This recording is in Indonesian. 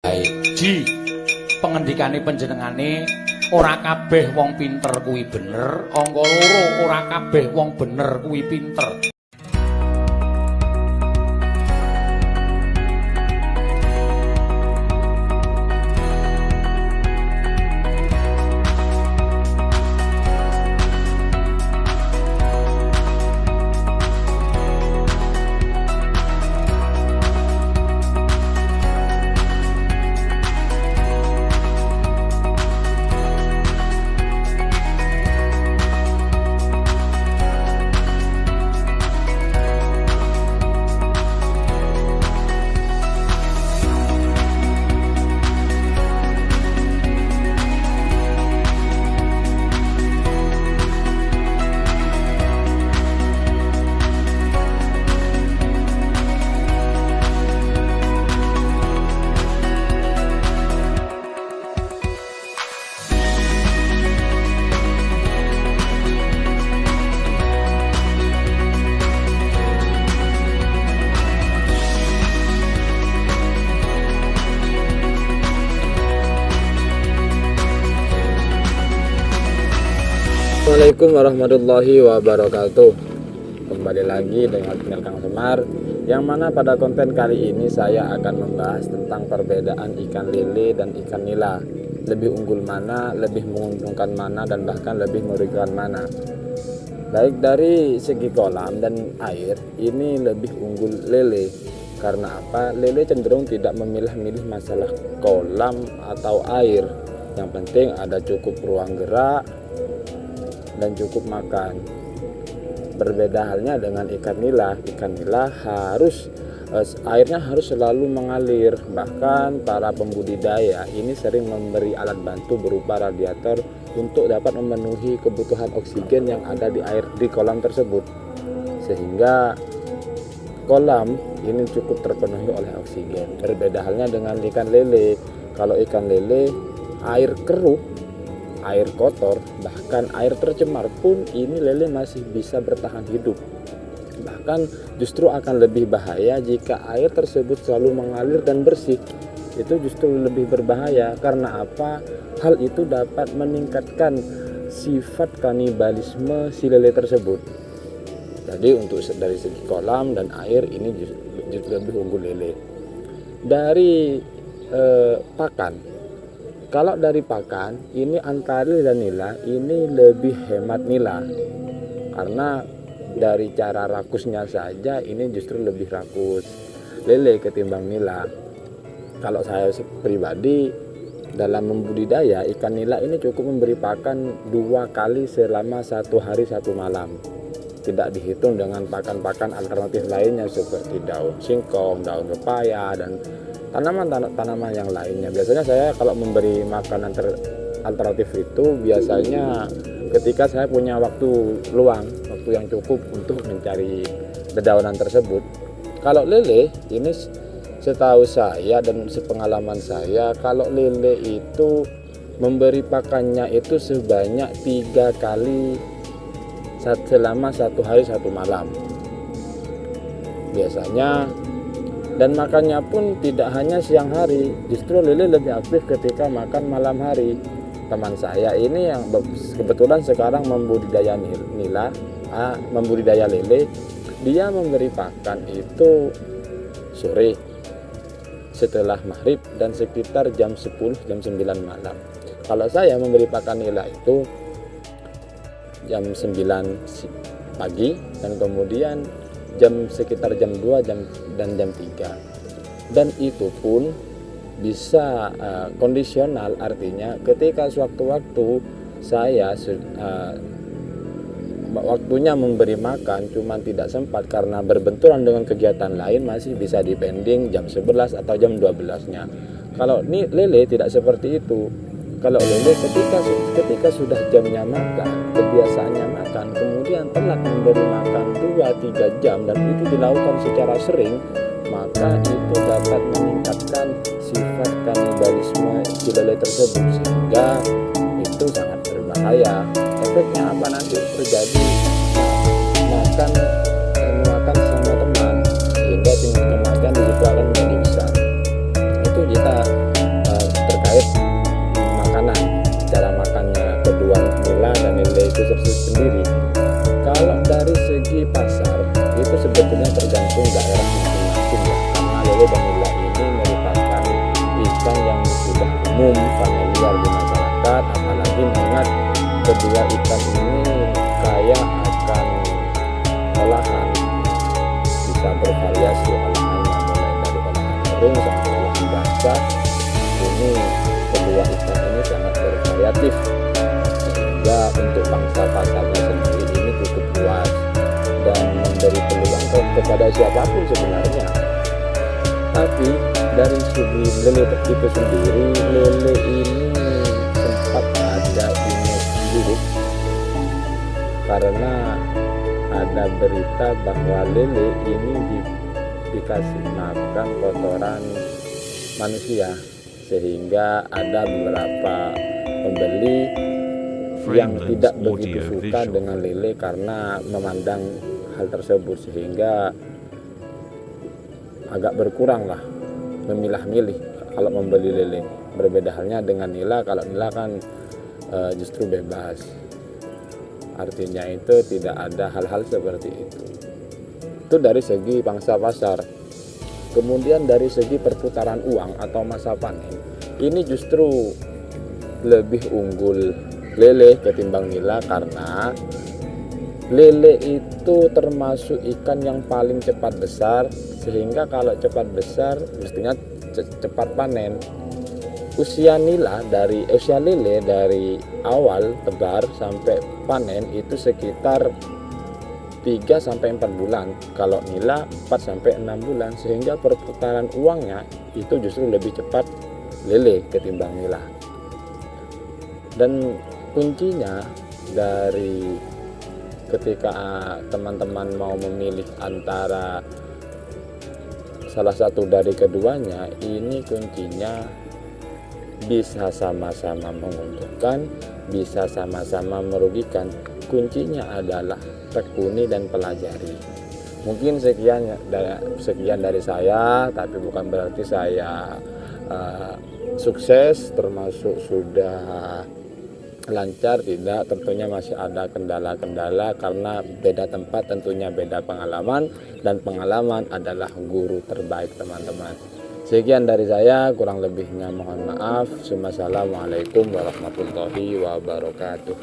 Ji, pengendikane panjenengane ora kabeh wong pinter kuwi bener, angka loro ora kabeh wong bener kuwi pinter. Assalamualaikum warahmatullahi wabarakatuh. Kembali lagi dengan channel Kang Semar, yang mana pada konten kali ini saya akan membahas tentang perbedaan ikan lele dan ikan nila. Lebih unggul mana, lebih menguntungkan mana, dan bahkan lebih merugikan mana. Baik dari segi kolam dan air, ini lebih unggul lele. Karena apa? Lele cenderung tidak memilah-milih masalah kolam atau air. Yang penting ada cukup ruang gerak dan cukup makan. Berbeda halnya dengan ikan nila. Ikan nila airnya harus selalu mengalir. Bahkan para pembudidaya ini sering memberi alat bantu berupa radiator untuk dapat memenuhi kebutuhan oksigen yang ada di air di kolam tersebut, sehingga kolam ini cukup terpenuhi oleh oksigen. Berbeda halnya dengan ikan lele. Kalau ikan lele, air keruh, air kotor, bahkan air tercemar pun ini lele masih bisa bertahan hidup. Bahkan justru akan lebih bahaya jika air tersebut selalu mengalir dan bersih. Itu justru lebih berbahaya. Karena apa? Hal itu dapat meningkatkan sifat kanibalisme si lele tersebut. Jadi untuk dari segi kolam dan air ini justru lebih unggul lele. Dari pakan, kalau dari pakan, ini antara lele dan nila ini lebih hemat nila. Karena dari cara rakusnya saja ini justru lebih rakus lele ketimbang nila. Kalau saya pribadi dalam membudidaya ikan nila ini cukup memberi pakan 2 kali selama 1 hari 1 malam. Tidak dihitung dengan pakan-pakan alternatif lainnya seperti daun singkong, daun pepaya, dan tanaman-tanaman yang lainnya. Biasanya saya kalau memberi makanan alternatif itu biasanya ketika saya punya waktu luang, waktu yang cukup untuk mencari dedaunan tersebut. Kalau lele ini setahu saya dan sepengalaman saya, kalau lele itu memberi pakannya itu sebanyak 3 kali selama 1 hari 1 malam biasanya. Dan makannya pun tidak hanya siang hari, justru lele lebih aktif ketika makan malam hari. Teman saya ini yang kebetulan sekarang membudidaya lele, dia memberi pakan itu sore setelah maghrib dan sekitar jam 10 jam 9 malam. Kalau saya memberi pakan nila itu jam 9 pagi dan kemudian sekitar jam 2 dan jam 3. Dan itu pun bisa kondisional, artinya ketika sewaktu-waktu saya waktunya memberi makan cuman tidak sempat karena berbenturan dengan kegiatan lain, masih bisa dipending jam 11 atau jam 12-nya. Kalau ini lele tidak seperti itu. Kalau lele ketika sudah jamnya makan, kebiasaannya makan, kemudian telat memberi makan 2-3 jam dan itu dilakukan secara sering, maka itu dapat meningkatkan sifat kanibalisme si lele tersebut, sehingga itu sangat berbahaya. Efeknya apa nanti terjadi? Makan sama teman, sehingga tingkat kematian di situ akan menjadi besar. Itu lele dan nila ini merupakan ikan yang sudah umum familiar di masyarakat, apalagi mengingat kedua ikan ini kaya akan olahan, bisa bervariasi olahannya mulai dari olahan kering sampai olahan basah. Ini kedua ikan ini sangat bervariatif sehingga untuk pangsa pasarnya sendiri ini cukup luas dan memberi peluang kepada siapapun sebenarnya. Tapi dari segi lele itu sendiri, lele ini sempat ada image buruk karena ada berita bahwa lele ini dikasih makan kotoran manusia, sehingga ada beberapa pembeli yang tidak begitu suka dengan lele karena memandang hal tersebut, sehingga agak berkurang lah memilah-milih kalau membeli lele. Berbeda halnya dengan nila, kalau nila kan justru bebas, artinya itu tidak ada hal-hal seperti itu. Itu dari segi pangsa pasar. Kemudian dari segi perputaran uang atau masa panen, ini justru lebih unggul lele ketimbang nila karena lele itu termasuk ikan yang paling cepat besar, sehingga kalau cepat besar mestinya cepat panen. Usia lele dari awal tebar sampai panen itu sekitar 3-4 bulan, kalau nila 4-6 bulan, sehingga perputaran uangnya itu justru lebih cepat lele ketimbang nila. Dan kuncinya dari ketika teman-teman mau memilih antara salah satu dari keduanya, ini kuncinya bisa sama-sama menguntungkan, bisa sama-sama merugikan. Kuncinya adalah tekuni dan pelajari. Mungkin sekian dari saya, tapi bukan berarti saya sukses termasuk sudah lancar, tidak. Tentunya masih ada kendala-kendala karena beda tempat, tentunya beda pengalaman, dan pengalaman adalah guru terbaik teman-teman. Sekian dari saya, kurang lebihnya mohon maaf. Wassalamualaikum warahmatullahi wabarakatuh.